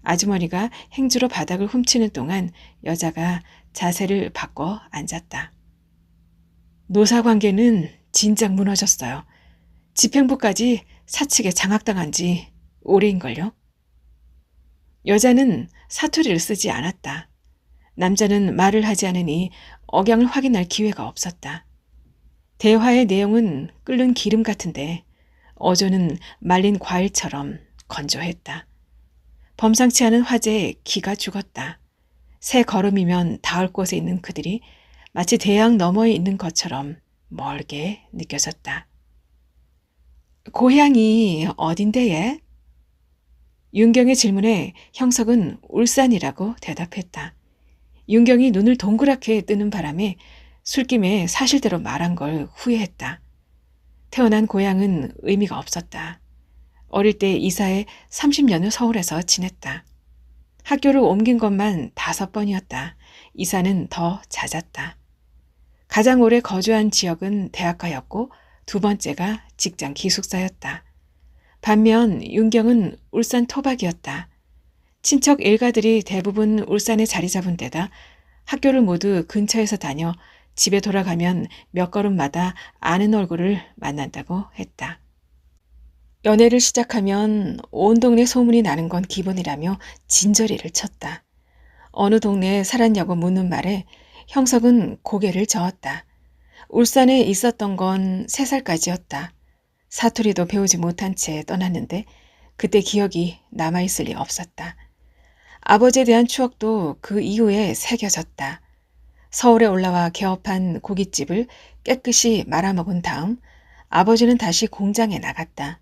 아주머니가 행주로 바닥을 훔치는 동안 여자가 자세를 바꿔 앉았다. 노사관계는 진작 무너졌어요. 집행부까지 사측에 장악당한 지 오래인걸요. 여자는 사투리를 쓰지 않았다. 남자는 말을 하지 않으니 억양을 확인할 기회가 없었다. 대화의 내용은 끓는 기름 같은데 어조는 말린 과일처럼 건조했다. 범상치 않은 화제에 기가 죽었다. 세 걸음이면 닿을 곳에 있는 그들이 마치 대양 너머에 있는 것처럼 멀게 느껴졌다. 고향이 어딘데예? 윤경의 질문에 형석은 울산이라고 대답했다. 윤경이 눈을 동그랗게 뜨는 바람에 술김에 사실대로 말한 걸 후회했다. 태어난 고향은 의미가 없었다. 어릴 때 이사해 30년을 서울에서 지냈다. 학교를 옮긴 것만 5번이었다. 이사는 더 잦았다. 가장 오래 거주한 지역은 대학가였고 2번째가 직장 기숙사였다. 반면 윤경은 울산 토박이었다. 친척 일가들이 대부분 울산에 자리 잡은 데다 학교를 모두 근처에서 다녀 집에 돌아가면 몇 걸음마다 아는 얼굴을 만난다고 했다. 연애를 시작하면 온 동네 소문이 나는 건 기본이라며 진저리를 쳤다. 어느 동네에 살았냐고 묻는 말에 형석은 고개를 저었다. 울산에 있었던 건 3살까지였다. 사투리도 배우지 못한 채 떠났는데 그때 기억이 남아있을 리 없었다. 아버지에 대한 추억도 그 이후에 새겨졌다. 서울에 올라와 개업한 고깃집을 깨끗이 말아먹은 다음 아버지는 다시 공장에 나갔다.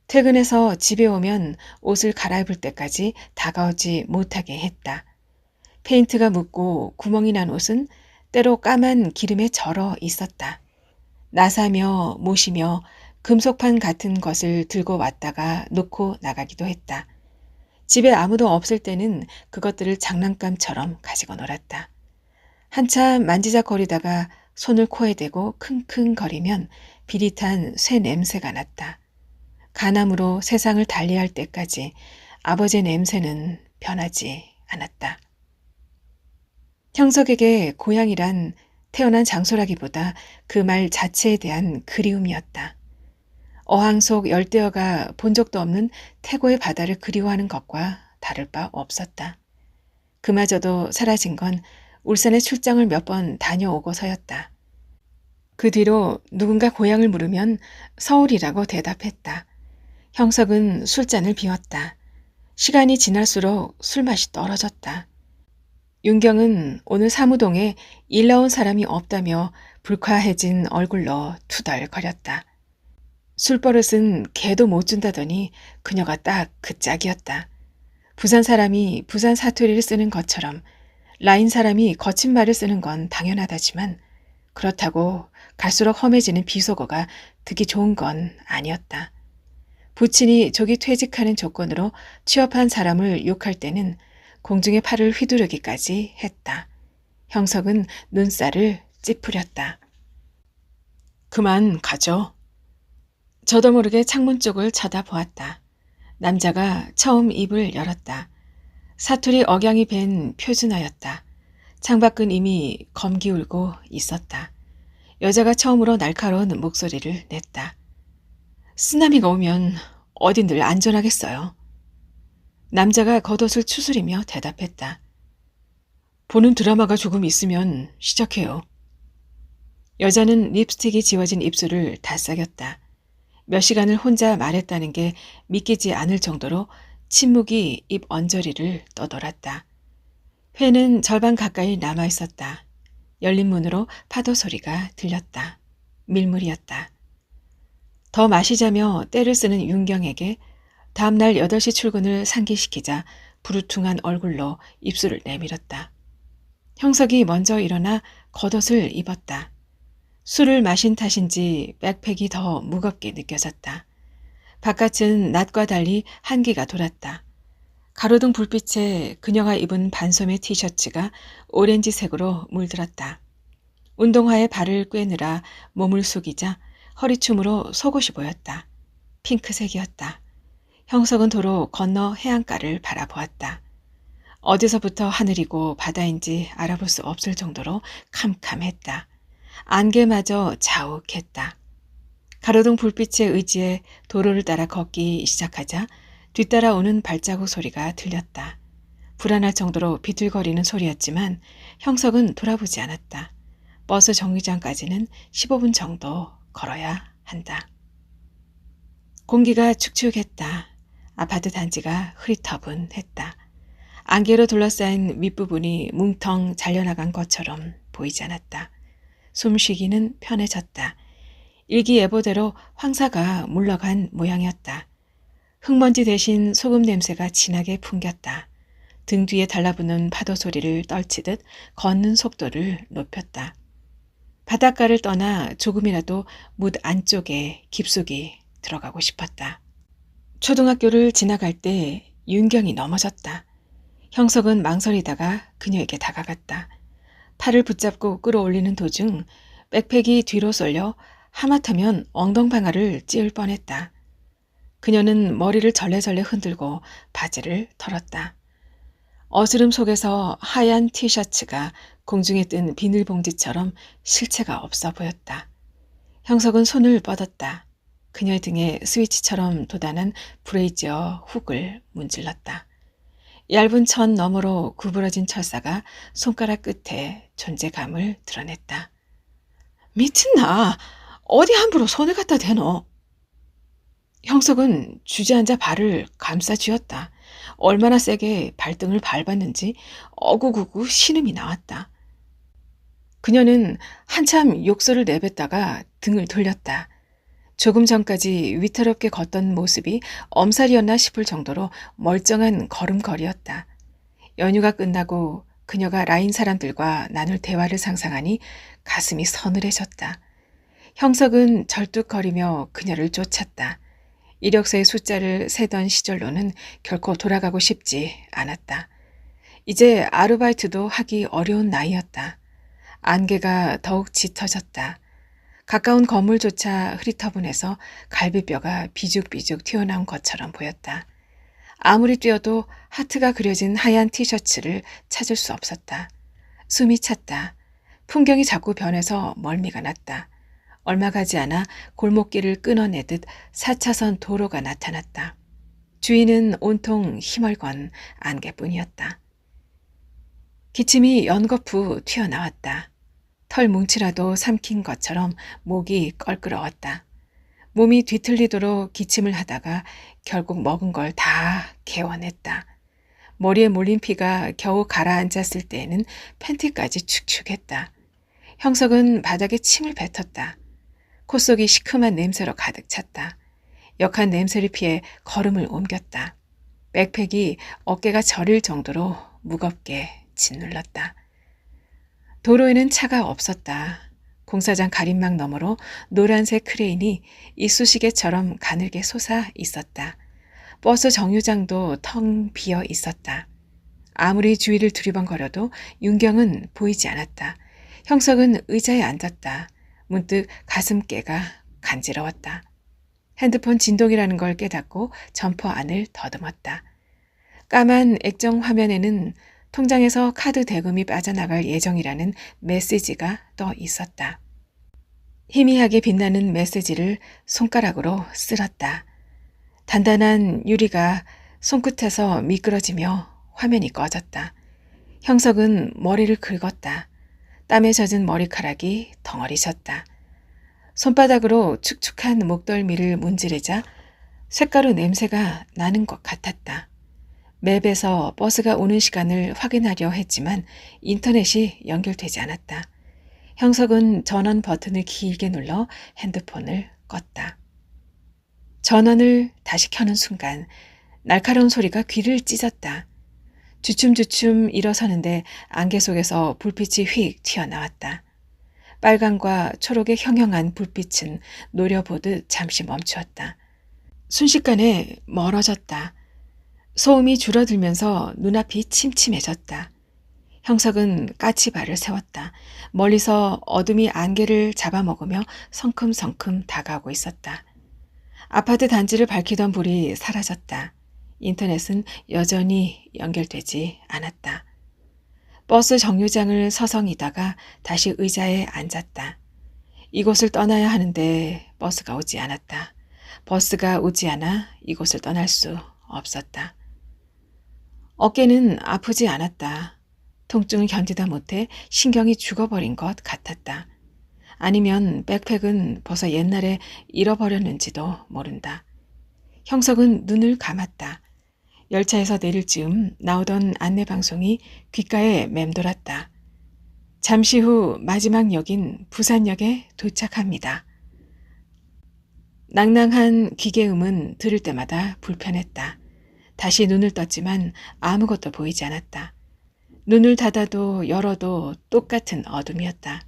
퇴근해서 집에 오면 옷을 갈아입을 때까지 다가오지 못하게 했다. 페인트가 묻고 구멍이 난 옷은 때로 까만 기름에 절어 있었다. 나사며 못이며 금속판 같은 것을 들고 왔다가 놓고 나가기도 했다. 집에 아무도 없을 때는 그것들을 장난감처럼 가지고 놀았다. 한참 만지작거리다가 손을 코에 대고 킁킁거리면 비릿한 쇠 냄새가 났다. 간암으로 세상을 달리할 때까지 아버지의 냄새는 변하지 않았다. 형석에게 고향이란 태어난 장소라기보다 그 말 자체에 대한 그리움이었다. 어항 속 열대어가 본 적도 없는 태고의 바다를 그리워하는 것과 다를 바 없었다. 그마저도 사라진 건 울산에 출장을 몇 번 다녀오고서였다. 그 뒤로 누군가 고향을 물으면 서울이라고 대답했다. 형석은 술잔을 비웠다. 시간이 지날수록 술맛이 떨어졌다. 윤경은 오늘 사무동에 일 나온 사람이 없다며 불쾌해진 얼굴로 투덜거렸다. 술버릇은 개도 못 준다더니 그녀가 딱 그 짝이었다. 부산 사람이 부산 사투리를 쓰는 것처럼 라인 사람이 거친 말을 쓰는 건 당연하다지만 그렇다고 갈수록 험해지는 비속어가 듣기 좋은 건 아니었다. 부친이 조기 퇴직하는 조건으로 취업한 사람을 욕할 때는 공중에 팔을 휘두르기까지 했다. 형석은 눈살을 찌푸렸다. 그만 가죠. 저도 모르게 창문 쪽을 쳐다보았다. 남자가 처음 입을 열었다. 사투리 억양이 밴 표준어였다. 창밖은 이미 검기 울고 있었다. 여자가 처음으로 날카로운 목소리를 냈다. 쓰나미가 오면 어딘들 안전하겠어요. 남자가 겉옷을 추스리며 대답했다. 보는 드라마가 조금 있으면 시작해요. 여자는 립스틱이 지워진 입술을 다싸겼다. 몇 시간을 혼자 말했다는 게 믿기지 않을 정도로 침묵이 입 언저리를 떠돌았다. 회는 절반 가까이 남아있었다. 열린 문으로 파도 소리가 들렸다. 밀물이었다. 더 마시자며 때를 쓰는 윤경에게 다음날 8시 출근을 상기시키자 부르퉁한 얼굴로 입술을 내밀었다. 형석이 먼저 일어나 겉옷을 입었다. 술을 마신 탓인지 백팩이 더 무겁게 느껴졌다. 바깥은 낮과 달리 한기가 돌았다. 가로등 불빛에 그녀가 입은 반소매 티셔츠가 오렌지색으로 물들었다. 운동화에 발을 꿰느라 몸을 숙이자 허리춤으로 속옷이 보였다. 핑크색이었다. 형석은 도로 건너 해안가를 바라보았다. 어디서부터 하늘이고 바다인지 알아볼 수 없을 정도로 캄캄했다. 안개마저 자욱했다. 가로등 불빛에 의지해 도로를 따라 걷기 시작하자 뒤따라오는 발자국 소리가 들렸다. 불안할 정도로 비틀거리는 소리였지만 형석은 돌아보지 않았다. 버스 정류장까지는 15분 정도 걸어야 한다. 공기가 축축했다. 아파트 단지가 흐릿터분했다. 안개로 둘러싸인 윗부분이 뭉텅 잘려나간 것처럼 보이지 않았다. 숨쉬기는 편해졌다. 일기예보대로 황사가 물러간 모양이었다. 흙먼지 대신 소금 냄새가 진하게 풍겼다. 등 뒤에 달라붙는 파도 소리를 떨치듯 걷는 속도를 높였다. 바닷가를 떠나 조금이라도 묻 안쪽에 깊숙이 들어가고 싶었다. 초등학교를 지나갈 때 윤경이 넘어졌다. 형석은 망설이다가 그녀에게 다가갔다. 팔을 붙잡고 끌어올리는 도중 백팩이 뒤로 쏠려 하마터면 엉덩방아를 찧을 뻔했다. 그녀는 머리를 절레절레 흔들고 바지를 털었다. 어스름 속에서 하얀 티셔츠가 공중에 뜬 비닐봉지처럼 실체가 없어 보였다. 형석은 손을 뻗었다. 그녀의 등에 스위치처럼 돋아난 브레이지어 훅을 문질렀다. 얇은 천 너머로 구부러진 철사가 손가락 끝에 존재감을 드러냈다. 미친나! 어디 함부로 손을 갖다 대노? 형석은 주저앉아 발을 감싸 쥐었다. 얼마나 세게 발등을 밟았는지 어구구구 신음이 나왔다. 그녀는 한참 욕설을 내뱉다가 등을 돌렸다. 조금 전까지 위태롭게 걷던 모습이 엄살이었나 싶을 정도로 멀쩡한 걸음걸이였다. 연휴가 끝나고 그녀가 라인 사람들과 나눌 대화를 상상하니 가슴이 서늘해졌다. 형석은 절뚝거리며 그녀를 쫓았다. 이력서의 숫자를 세던 시절로는 결코 돌아가고 싶지 않았다. 이제 아르바이트도 하기 어려운 나이였다. 안개가 더욱 짙어졌다. 가까운 건물조차 흐릿터분해서 갈비뼈가 비죽비죽 튀어나온 것처럼 보였다. 아무리 뛰어도 하트가 그려진 하얀 티셔츠를 찾을 수 없었다. 숨이 찼다. 풍경이 자꾸 변해서 멀미가 났다. 얼마 가지 않아 골목길을 끊어내듯 4차선 도로가 나타났다. 주위는 온통 희멀건 안개뿐이었다. 기침이 연거푸 튀어나왔다. 털 뭉치라도 삼킨 것처럼 목이 껄끄러웠다. 몸이 뒤틀리도록 기침을 하다가 결국 먹은 걸 다 개워냈다. 머리에 몰린 피가 겨우 가라앉았을 때에는 팬티까지 축축했다. 형석은 바닥에 침을 뱉었다. 콧속이 시큼한 냄새로 가득 찼다. 역한 냄새를 피해 걸음을 옮겼다. 백팩이 어깨가 저릴 정도로 무겁게 짓눌렀다. 도로에는 차가 없었다. 공사장 가림막 너머로 노란색 크레인이 이쑤시개처럼 가늘게 솟아 있었다. 버스 정류장도 텅 비어 있었다. 아무리 주위를 두리번거려도 윤경은 보이지 않았다. 형석은 의자에 앉았다. 문득 가슴께가 간지러웠다. 핸드폰 진동이라는 걸 깨닫고 점퍼 안을 더듬었다. 까만 액정 화면에는 통장에서 카드 대금이 빠져나갈 예정이라는 메시지가 떠 있었다. 희미하게 빛나는 메시지를 손가락으로 쓸었다. 단단한 유리가 손끝에서 미끄러지며 화면이 꺼졌다. 형석은 머리를 긁었다. 땀에 젖은 머리카락이 덩어리 졌다. 손바닥으로 축축한 목덜미를 문지르자 쇳가루 냄새가 나는 것 같았다. 맵에서 버스가 오는 시간을 확인하려 했지만 인터넷이 연결되지 않았다. 형석은 전원 버튼을 길게 눌러 핸드폰을 껐다. 전원을 다시 켜는 순간 날카로운 소리가 귀를 찢었다. 주춤주춤 일어서는데 안개 속에서 불빛이 휙 튀어나왔다. 빨강과 초록의 형형한 불빛은 노려보듯 잠시 멈추었다. 순식간에 멀어졌다. 소음이 줄어들면서 눈앞이 침침해졌다. 형석은 까치발을 세웠다. 멀리서 어둠이 안개를 잡아먹으며 성큼성큼 다가오고 있었다. 아파트 단지를 밝히던 불이 사라졌다. 인터넷은 여전히 연결되지 않았다. 버스 정류장을 서성이다가 다시 의자에 앉았다. 이곳을 떠나야 하는데 버스가 오지 않았다. 버스가 오지 않아 이곳을 떠날 수 없었다. 어깨는 아프지 않았다. 통증을 견디다 못해 신경이 죽어버린 것 같았다. 아니면 백팩은 벌써 옛날에 잃어버렸는지도 모른다. 형석은 눈을 감았다. 열차에서 내릴 즈음 나오던 안내방송이 귓가에 맴돌았다. 잠시 후 마지막 역인 부산역에 도착합니다. 낭낭한 기계음은 들을 때마다 불편했다. 다시 눈을 떴지만 아무것도 보이지 않았다. 눈을 닫아도 열어도 똑같은 어둠이었다.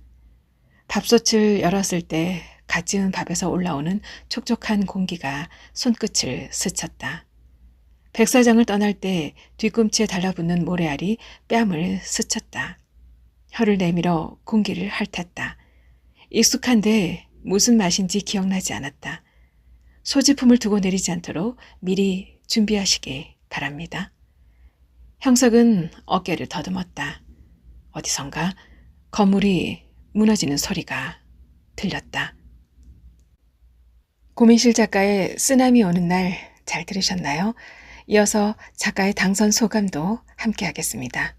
밥솥을 열었을 때 갓 지은 밥에서 올라오는 촉촉한 공기가 손끝을 스쳤다. 백사장을 떠날 때 뒤꿈치에 달라붙는 모래알이 뺨을 스쳤다. 혀를 내밀어 공기를 핥았다. 익숙한데 무슨 맛인지 기억나지 않았다. 소지품을 두고 내리지 않도록 미리 준비하시기 바랍니다. 형석은 어깨를 더듬었다. 어디선가 건물이 무너지는 소리가 들렸다. 고민실 작가의 쓰나미 오는 날 잘 들으셨나요? 이어서 작가의 당선 소감도 함께 하겠습니다.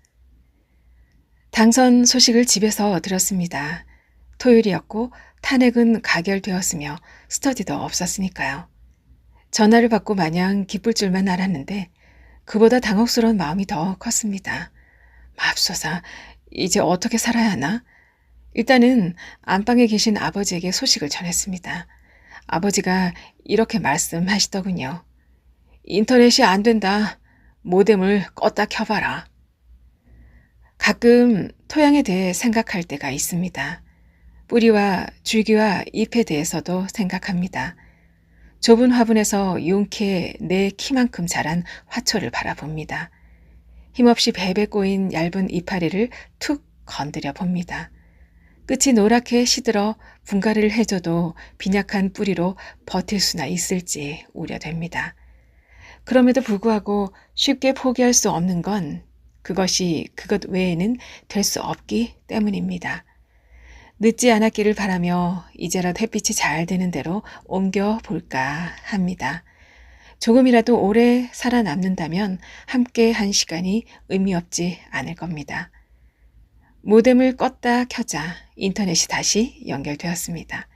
당선 소식을 집에서 들었습니다. 토요일이었고 탄핵은 가결되었으며 스터디도 없었으니까요. 전화를 받고 마냥 기쁠 줄만 알았는데 그보다 당혹스러운 마음이 더 컸습니다. 맙소사, 이제 어떻게 살아야 하나? 일단은 안방에 계신 아버지에게 소식을 전했습니다. 아버지가 이렇게 말씀하시더군요. 인터넷이 안 된다. 모뎀을 껐다 켜봐라. 가끔 토양에 대해 생각할 때가 있습니다. 뿌리와 줄기와 잎에 대해서도 생각합니다. 좁은 화분에서 용케 내 키만큼 자란 화초를 바라봅니다. 힘없이 베베 꼬인 얇은 이파리를 툭 건드려 봅니다. 끝이 노랗게 시들어 분갈이를 해줘도 빈약한 뿌리로 버틸 수나 있을지 우려됩니다. 그럼에도 불구하고 쉽게 포기할 수 없는 건 그것이 그것 외에는 될 수 없기 때문입니다. 늦지 않았기를 바라며 이제라도 햇빛이 잘 되는 대로 옮겨볼까 합니다. 조금이라도 오래 살아남는다면 함께 한 시간이 의미 없지 않을 겁니다. 모뎀을 껐다 켜자 인터넷이 다시 연결되었습니다.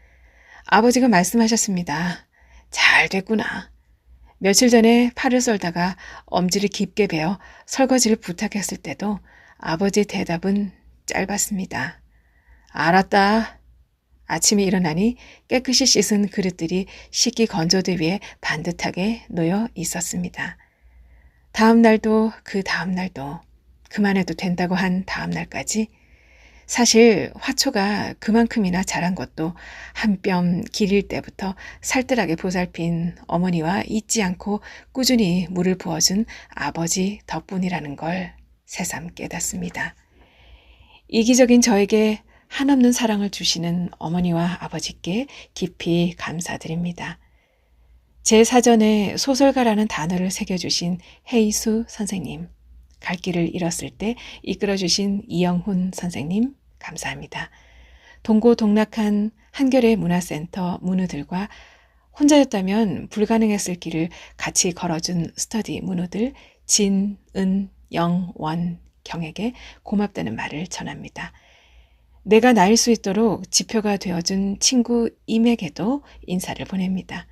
아버지가 말씀하셨습니다. 잘 됐구나. 며칠 전에 팔을 썰다가 엄지를 깊게 베어 설거지를 부탁했을 때도 아버지의 대답은 짧았습니다. 알았다. 아침에 일어나니 깨끗이 씻은 그릇들이 식기 건조대 위에 반듯하게 놓여 있었습니다. 다음 날도 그 다음 날도 그만해도 된다고 한 다음 날까지 사실 화초가 그만큼이나 자란 것도 한 뼘 길일 때부터 살뜰하게 보살핀 어머니와 잊지 않고 꾸준히 물을 부어준 아버지 덕분이라는 걸 새삼 깨닫습니다. 이기적인 저에게 한없는 사랑을 주시는 어머니와 아버지께 깊이 감사드립니다. 제 사전에 소설가라는 단어를 새겨주신 헤이수 선생님, 갈 길을 잃었을 때 이끌어주신 이영훈 선생님 감사합니다. 동고동락한 한겨레 문화센터 문우들과 혼자였다면 불가능했을 길을 같이 걸어준 스터디 문우들 진, 은, 영, 원, 경에게 고맙다는 말을 전합니다. 내가 나일 수 있도록 지표가 되어준 친구 임에게도 인사를 보냅니다.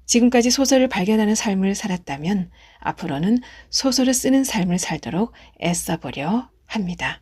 지금까지 소설을 발견하는 삶을 살았다면 앞으로는 소설을 쓰는 삶을 살도록 애써보려 합니다.